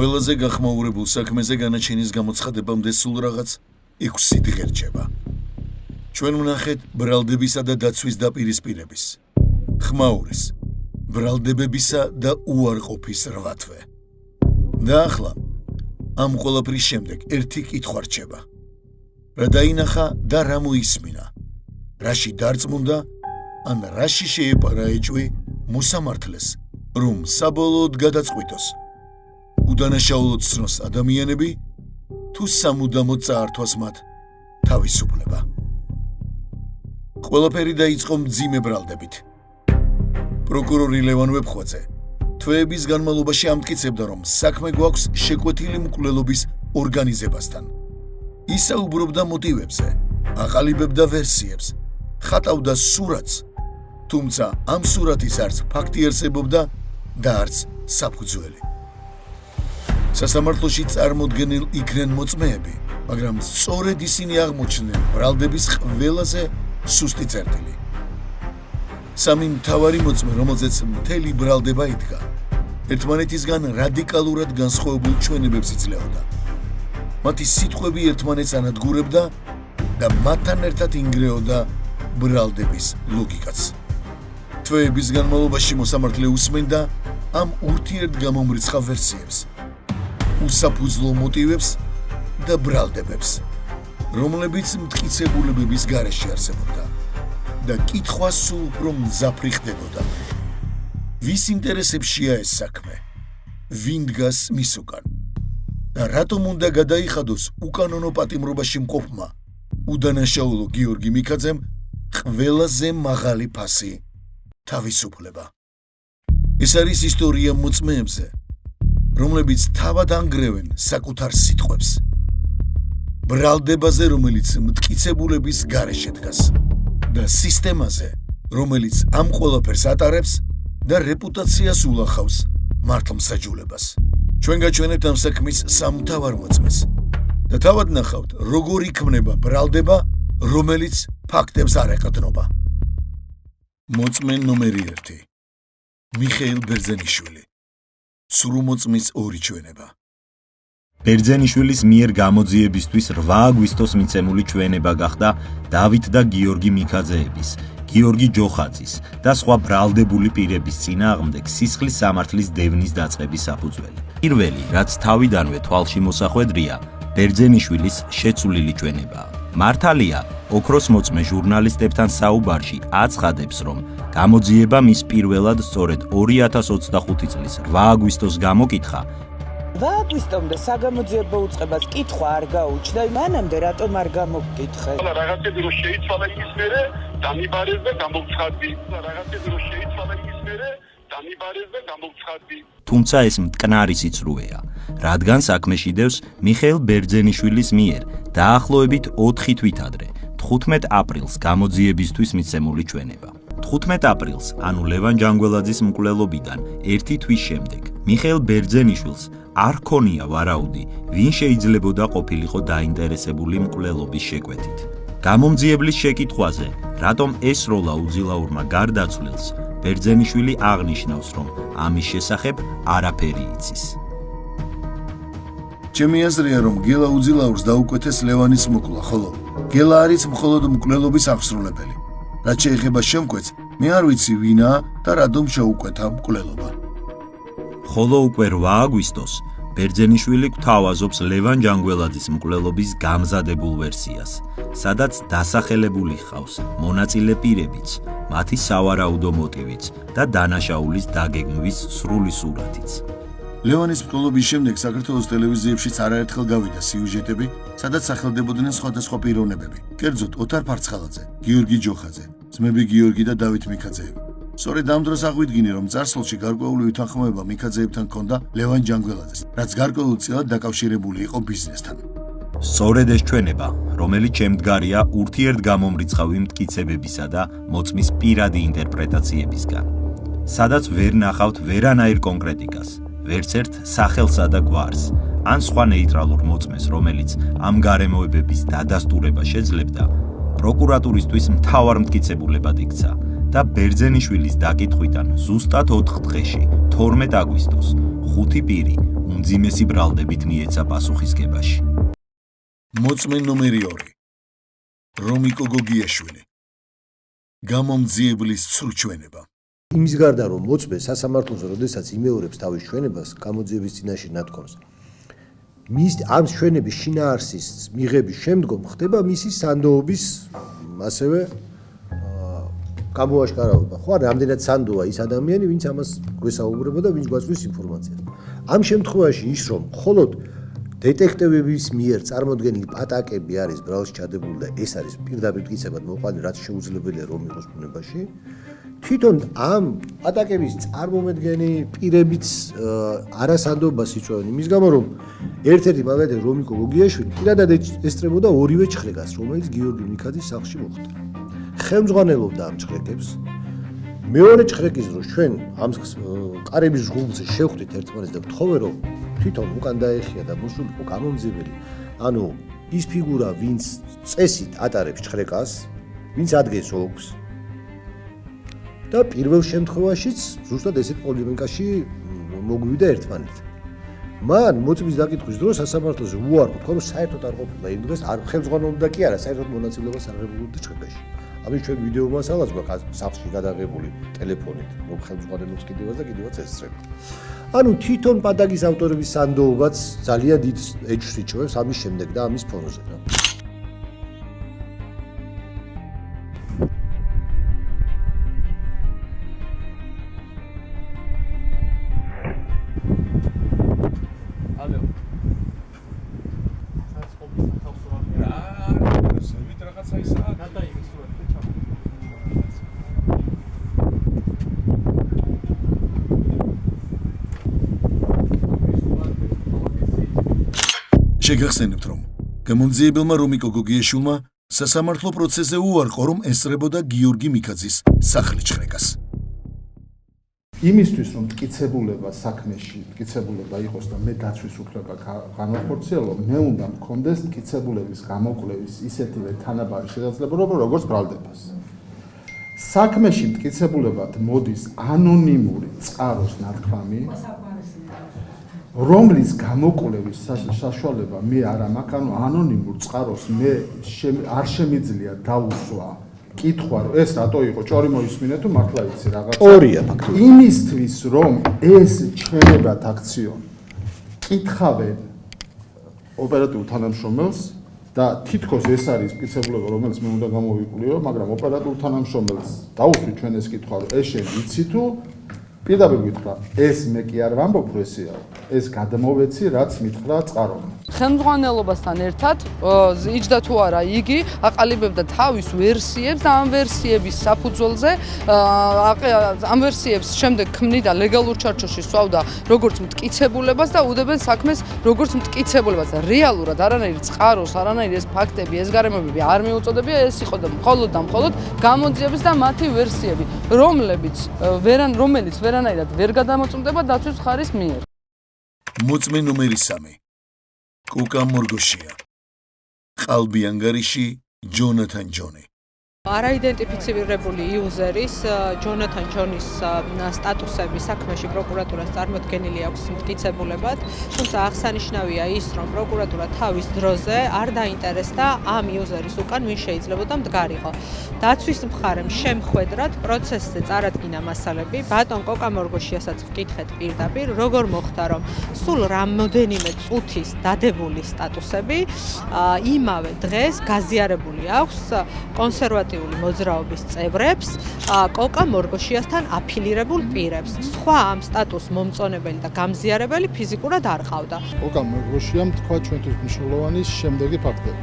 ყველაზე გახმაურებულ საქმეზე განაჩენის გამოცხადებამდე სულ რაღაც 6 დღე რჩება. ჩვენ ვნახეთ ბრალდებისა და დაცვის დაპირისპირების, ხმაურის, ბრალდებებისა და უარყოფის 8 თვე. და ახლა ამ ყველაფრის შემდეგ ერთი კითხვა რჩება. რა დაინახა და რა მოისმინა? რაში დარწმუნდა, ან რაში შეეპარა ეჭვი მოსამართლეს, რომ საბოლოოდ გადაწყვიტოს, უდანაშაულოდ ცნოს ადამიანები, თუ სამუდამოდ წაართვას მათ თავისუფლება. ყველაფერი დაიწყო მძიმე ბრალდებით. პროკურორი ლევან ვეფხვაძე თვეების განმავლობაში ამტკიცებდა, რომ საქმე გვაქვს შეკვეთილი მკვლელობის ორგანიზებასთან. ისაუბრობდა მოტივებზე, აყალიბებდა ვერსიებს, ხატავდა სურათს, თუმცა ამ სურათის არც ფაქტი არსებობდა და არც საფუძველი. სასამართლოში წარმოდგენილ იქნენ მოწმეები, მაგრამ სწორედ ისინი აღმოჩნდნენ ბრალდების ყველაზე სუსტი წერტილი. სამი მთავარი მოწმე, რომელზეც მთელი ბრალდება იდგა, ერთმანეთისგან რადიკალურად განსხვავებულ ჩვენებებს იძლეოდა. მათი სიტყვები ერთმანეთს ანადგურებდა და მათთან ერთად ინგრეოდა ბრალდების ლოგიკაც. თვეების განმავლობაში მოსამართლე უსმენდა ამ ურთიერთგამომრიცხავ ვერსიებს, უსაფუძვლო მოტივებს და ბრალდებებს, რომლებიც მტკიცებულებების გარეშე არსებობდა და კითხვა სულ უფრო მძაფრი ხდებოდა. ვის ინტერესებშია ეს საქმე? ვინ დგას მის უკან? და რატომ უნდა გადაიხადოს უკანონო პატიმრობაში მყოფმა უდანაშაულო გიორგი მიქაძემ ყველაზე მაღალი ფასი თავისუფლება? ეს არის ისტორია მოწმეებზე, რომლებიც თავად ანგრევენ საკუთარ სიტყვებს, ბრალდებაზე, რომელიც მტკიცებულების გარეშე დგას, და სისტემაზე, რომელიც ამ ყველაფერს ატარებს და რეპუტაციას ულახავს მართლმსაჯულებას. ჩვენ გაჩვენებთ ამ საქმის სამ მთავარ მოწმეს და თავად ნახავთ, როგორ იქმნება ბრალდება, რომელიც ფაქტებს არ ეყრდნობა. მოწმე ნომერი 1. მიხეილ ბერძენიშვილი. სრუმოწმის 2 ჩვენება. ბერძენიშვილის მიერ გამოძიებისთვის 8 აგვისტოს მიცემული ჩვენება გახდა დავით და გიორგი მიქაძეების, გიორგი ჯოხაძის და სხვა ბრალდებული პირების წინააღმდეგ სისხლის სამართლის დევნის დაწყების საფუძველი. პირველი, რაც თავიდანვე თვალში მოსახვედრია, ბერძენიშვილის შეცვლილი ჩვენებაა. მართალია, ოქროს მოწმე ჟურნალისტებთან საუბარში აცხადებს, რომ გამოძიება მის პირველად სწორედ 2025 წლის 8 აგვისტოს გამოკითხა. 8 აგვისტომდე საგამოძიებო უწყებას კითხვა არ გაუჩნდა, მანამდე რატომ არ გამოგკითხე? რაღაცები რომ შეიცვალა ის მერე დამიბარეს და გამოგცხადდი. რაღაცები რომ შეიცვალა ის მერე დამიბარეს და გამოგცხადდი. თუმცა ეს მტკნარი სიცრუეა, რადგან საქმეში დევს მიხეილ ბერძენიშვილის მიერ დაახლოებით 4 თვით ადრე, 15 აპრილს გამოძიებისთვის მიცემული ჩვენება. 15 აპრილს, ანუ ლევან ჯანგველაძის მკვლელობიდან 1 თვის შემდეგ, მიხეილ ბერძენიშვილს არ ქონია ვარაუდი, ვინ შეიძლებოდა ყოფილიყო დაინტერესებული მკვლელობის შეკვეთით. გამომძიებლის შეკითხვაზე, რატომ ესროლა უძილაურმა გარდაცვლილს, ბერძენიშვილი აღნიშნავს, რომ ამის შესახებ არაფერი იცის. ჩემი აზრია, რომ გელა უძილაურს დაუკვეთეს ლევანის მოკვლა, ხოლო გელა არის მხოლოდ მკვლელობის აღსრულებელი. რაც შეეხება შემკვეთს, მე არ ვიცი ვინაა და რატომ შეუკვეთა მკვლელობა. ხოლო უკვე 8 აგვისტოს ბერძენიშვილი გვთავაზობს ლევან ჯანგველაძის მკვლელობის გამზადებულ ვერსიას, სადაც დასახელებული ხავს მონაწილე პირებიც, მათი სავარაუდო მოტივიც და დანაშაულის დაგეგმვის სრული სურათიც. ლევანის მკვლელობის შემდეგ საქართველოს ტელევიზიებშიც არაერთხელ გავიდა სიუჟეტები, სადაც სახელდებოდნენ სხვადასხვა პიროვნებები, კერძოდ ოთარ ფარცხალაძე, გიორგი ჯოხაძე, ძმები გიორგი და დავით მიქაძეები. სწორედ ამ დროს აღვიდგინე, რომ წარსულში გარკვეული უთანხმოება მიქაძეებთან ჰქონდა ლევან ჯანგველაძეს, რაც გარკვეულწილად დაკავშირებული იყო ბიზნესთან. სწორედ ეს ჩვენება, რომელიც შემდგარია ურთიერთგამომრიცხავი მტკიცებებისა და მოწმის პირადი ინტერპრეტაციებისგან, სადაც ვერ ნახავთ ვერანაირ კონკრეტიკას, ვერც ერთ სახელსა და გვარს, ან სხვა ნეიტრალურ მოწმეს, რომელიც ამ გარემოებების დადასტურება შეძლებდა, პროკურატურისთვის მთავარ მტკიცებულებად იქცა და ბერძენიშვილის დაკითხვიდან ზუსტად 4 დღეში, 12 აგვისტოს, 5 პირი უმძიმესი ბრალდებით მიეცა პასუხისგებაში. მოწმე ნომერი 2. რომიკო გოგიაშვილი. გამომძიებლის ცრუჩვენება. იმის გარდა რომ მოწმე სასამართლოზე როდესაც იმეორებს თავის ჩვენებას გამოძიების წინაშე ნათქვამს მის ამ ჩვენების შინაარსის მიღების შემდგომ ხდება მისი სანდოობის ასევე გამოაშკარავება. ხო არა, რამდენად სანდოა ის ადამიანი, ვინც ამას გვესაუბრება და ვინც გვაწვდის ინფორმაციას. ამ შემთხვევაში ის რომ მხოლოდ დეტექტივების მიერ წარმოდგენილი პატაკები არის ბრალს ჩადებული და ეს არის პირდაპირ მტკიცებად მოყვანილი, რაც შეუძლებელია რომ იყოს ბუნებაში. თვითონ ამ პატაკების წარმომადგენელი პირებიც არასანდობას იწვევენ იმის გამო რომ ერთ-ერთი მაგალითად რომიკო გოგიაშვილი პირადად ესწრებოდა ორივე ჩხრეკას, რომელიც გიორგი მიქაძის სახლში მოხდა. ხელმძღვანელობდა ამ ჩხრეკებს. მეორე ჩხრეკის დროს ჩვენ ამ ყარების ჟღულზე შევხვდით ერთმანეთს და ვთხოვე რომ თვითონ უკან დაეხია და მოსულიყო გამომძიებელი, ანუ ის ფიგურა, ვინც წესით ატარებს ჩხრეკას, ვინც ადგენს ოგს და პირველ შემთხვევაშიც ზუსტად ესეთ პოლემიკაში მოგვივიდა ერთმანეთთან. მან მოწმის დაკითხვის დროს სასამართლოზე უარყო, რომ საერთოდ არ ყოფილა იმ დღეს არ ხელმძღვანელობდა კი არა, საერთოდ მონაწილეობას არ ღებულობდა ჩხრეკაში. ამის ჩვენ ვიდეო მასალაც გვაქვს სახლში გადაღებული ტელეფონით, რომ ხელმძღვანელობს კიდევაც და კიდევაც ესწრება. ანუ თვითონ პატაკის ავტორების სანდოობაც ძალიან დიდ ეჭვს იწვევს ამის შემდეგ და ამის ფონზე. შეგახსენებთ, რომ გამომძიებელმა რომიკო გოგიაშვილმა სასამართლო პროცესზე უარყო, რომ ესწრებოდა გიორგი მიქაძის სახლის ჩხრეკას. იმისთვის რომ მტკიცებულება საქმეში მტკიცებულება იყოს და მე დაცვის უფლება განვახორციელო, მე უნდა მქონდეს მტკიცებულების გამოკვლევის ისეთივე თანაბარი შესაძლებლობა, როგორც ბრალდებას. საქმეში მტკიცებულებად მოდის ანონიმური წყაროს ნათქვამი, რომლის გამოკვლევის საშუალება მე არ მაქვს, ანუ ანონიმურ წყაროს მე არ შემიძლია დავუსვა კითხვა, რომ ეს რატო იყო, ჭორი მოისმინე თუ მართლა იცი რაღაცა. ორია ფაქტობრივად. იმისთვის, რომ ეს ჩვენებად აქციონ კითხავენ ოპერატიულ თანამშრომელს და თითქოს ეს არის მტკიცებულება, რომელიც მე უნდა გამოვიკვლიო, მაგრამ ოპერატიულ თანამშრომელს დაუსვით ჩვენ ეს კითხვა, რომ ეს შენ იცი თუ პირდაპირ გითხრა, ეს მე კი არ ვამბობ, რომ ესეა. ეს გადმოვეცი, რაც მითხრა წყარომ. ხელმძღვანელობასთან ერთად იჯდა თუ არა იგი აყალიბებდა თავის ვერსიებს და ამ ვერსიების საფუძველზე ამ ვერსიებს შემდეგ ქმნიდა ლეგალურ ჩარჩოში სვავდა როგორც მტკიცებულებას და უდებენ საქმეს როგორც მტკიცებულებას. რეალურად არანაირი წყაროს, არანაირი ეს ფაქტები, ეს გარემოებები არ მიუწოდებია, ეს იყო და მხოლოდ გამოძიების და მათი ვერსიები, რომელიც ვერანაირად ვერ გადამოწმდება დაცვის მხარის მიერ. მოწმე ნომერი 3. კუკა მორგოშია. ყალბი ანგარიში ჯონათან ჯონი. არაიდენტიფიცირებული იუზერის ჯონათან ჯონის სტატუსები საქმეში პროკურატურას წარმოდგენილი აქვს მტკიცებულებად, თუმცა აღსანიშნავია ის, რომ პროკურატურა თავის დროზე არ დაინტერესდა ამ იუზერის უკან ვინ შეიძლებოდა მდგარიყო. დაცვის მხარემ შემხვედრად პროცესზე წარადგინა მასალები, ბატონ კოკა მორგოშიასაც ვკითხეთ პირდაპირ, როგორ მოხდა, რომ სულ რამოდენიმე წუთის დადებული სტატუსები იმავე დღეს გაზიარებული აქვს კონსერვატიული მოძრაობის წევრებს, კოკა მორგოშიასთან აფილირებულ პირებს. სხვა ამ სტატუს მომწონებელი და გამზიარებელი ფიზიკურად არ ყავდა. კოკა მორგოშიამ თქვა ჩვენთვის მნიშვნელოვანი შემდეგი ფაქტები,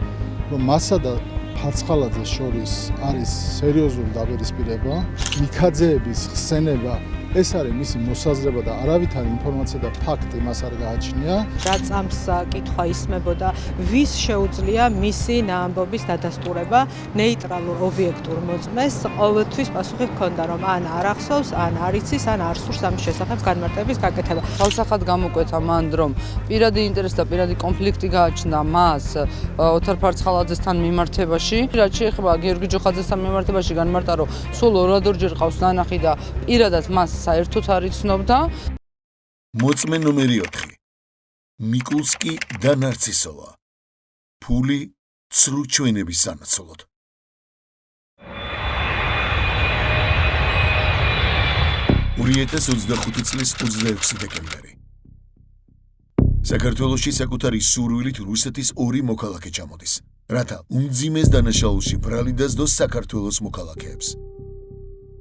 რომ მასა და ფარცხალაძეს შორის არის სერიოზული დაპირისპირება, მიქაძეების ხსენება ეს არის მისი მოსაზრება და არავითარი ინფორმაცია და ფაქტი მას არ გააჩნია. რაც ამ კითხვა ისმებოდა, ვის შეუძლია მისი ნაამბობის დადასტურება ნეიტრალურ ობიექტურ მოწმეს, ყოველთვის პასუხი ჰქონდა, რომ ან არ ახსოვს, ან არ იცის, ან არ სურს ამის შესახებ განმარტების გაკეთება. ხალხსახად გამოკვეთა მან, რომ პირადი ინტერესი და პირადი კონფლიქტი გააჩნდა მას ოთარ ფარცხალაძესთან მიმართებაში. რაც შეეხება გიორგი ჯოხაძესთან მიმართებაში განმარტა, რომ სულ 2-4 ყავს ნანახი და პირადად მას საერთოდ არ იცნობდა. მოწმე ნომერი 4. მიკულსკი და ნარცისოვა. ფული ცრუ ჩვენების სანაცვლოდ. ურიეთეს 25 წლის 26 დეკემბერი. საქართველოში საკუთარი სურვილით რუსეთის 2 მოქალაქე ჩამოდის, რათა უმძიმეს დანაშაულში ბრალი დასდოს საქართველოს მოქალაქეებს.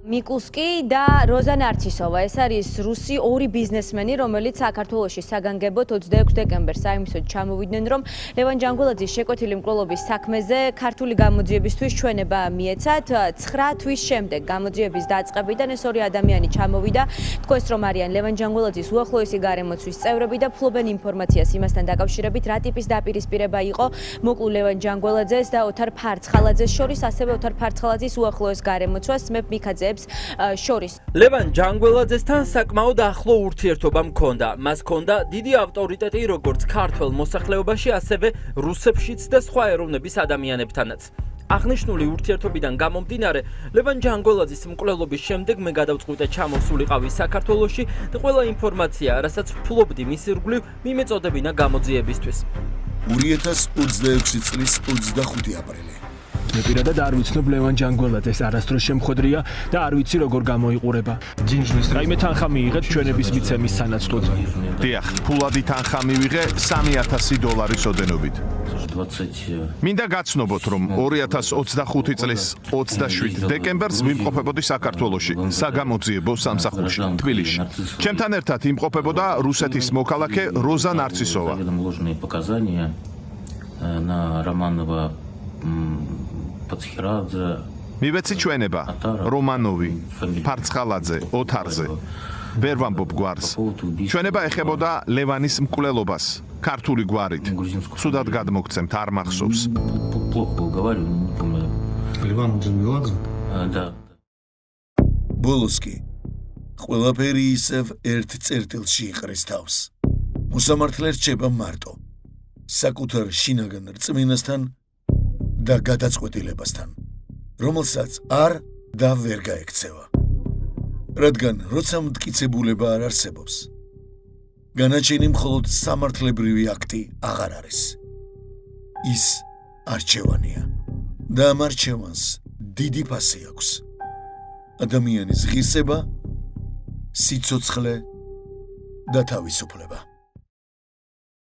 მიკულსკი და როზა ნარცისოვა, ეს არის რუსი 2 ბიზნესმენი, რომელიც საქართველოში საგანგებოდ 26 დეკემბერს საიმისოდ ჩამოვიდნენ, რომ ლევან ჯანგველაძის შეკვეთილი მკვლელობის საქმეზე ქართული გამოძიებისთვის ჩვენება მიეცათ. 9 თვის შემდეგ გამოძიების დაწყებიდან ეს 2 ადამიანი ჩამოვიდა, თქვეს რომ არიან ლევან ჯანგველაძის უახლოესი გარემოცვის წევრები და ფლობენ ინფორმაციას იმასთან დაკავშირებით, რა ტიპის დაპირისპირება იყო მოკლულ ლევან ჯანგველაძეს და ოთარ ფარცხალაძეს შორის, ასევე ოთარ ფარცხალაძის უახლოეს გარემოცვას ძმებ მიქაძეებს შორის. ლევან ჯანგველაძესთან საკმაოდ ახლო ურთიერთობა მქონდა. მას ჰქონდა დიდი ავტორიტეტი როგორც ქართველ მოსახლეობაში, ასევე რუსებშიც და სხვა ეროვნების ადამიანებთანაც. აღნიშნული ურთიერთობიდან გამომდინარე, ლევან ჯანგველაძის მკვლელობის შემდეგ მე გადავწყვიტე ჩამოსულიყავი საქართველოში და ყველა ინფორმაცია, რასაც ვფლობდი მის ირგვლივ, მიმეწოდებინა გამოძიებისთვის. 2026 წლის 25 აპრილი. მე პირადად არ ვიცნობ ლევან ჯანგველაძეს, არასდროს შემხვედრია და არ ვიცი როგორ გამოიყურება. რაიმე თანხა მიიღეთ ჩვენების მიცემის სანაცვლოდ. დიახ, ფულადი თანხა მივიღე $3,000 ოდენობით. მინდა გაცნობოთ, რომ 2025 წლის 27 დეკემბერს ვიმყოფებოდი საქართველოში, საგამოძიებო სამსახურში, თბილისში. ჩემთან ერთად იმყოფებოდა რუსეთის მოქალაქე როზა ნარცისოვა. მივეცი ჩვენება რომანოვი, ფარცხალაძე, ოთარზე. ვერ ვამბობ გვარს. ჩვენება ეხებოდა ლევანის მკვლელობას, ქართული გვარით. ცუდად გადმოგცემთ, არ მახსოვს. ბოლოს კი ყველაფერი ისევ ერთ წერტილში იყრის თავს. მოსამართლე რჩება მარტო, საკუთარ შინაგან რწმენასთან და გადაწყვეტილებასთან, რომელსაც არ და ვერ გაექცევა. რადგან როცა მტკიცებულება არ არსებობს, განაჩენი მხოლოდ სამართლებრივი აქტი აღარ არის. ის არჩევანია და ამ არჩევანს დიდი ფასი აქვს. ადამიანის ღირსება, სიცოცხლე და თავისუფლება.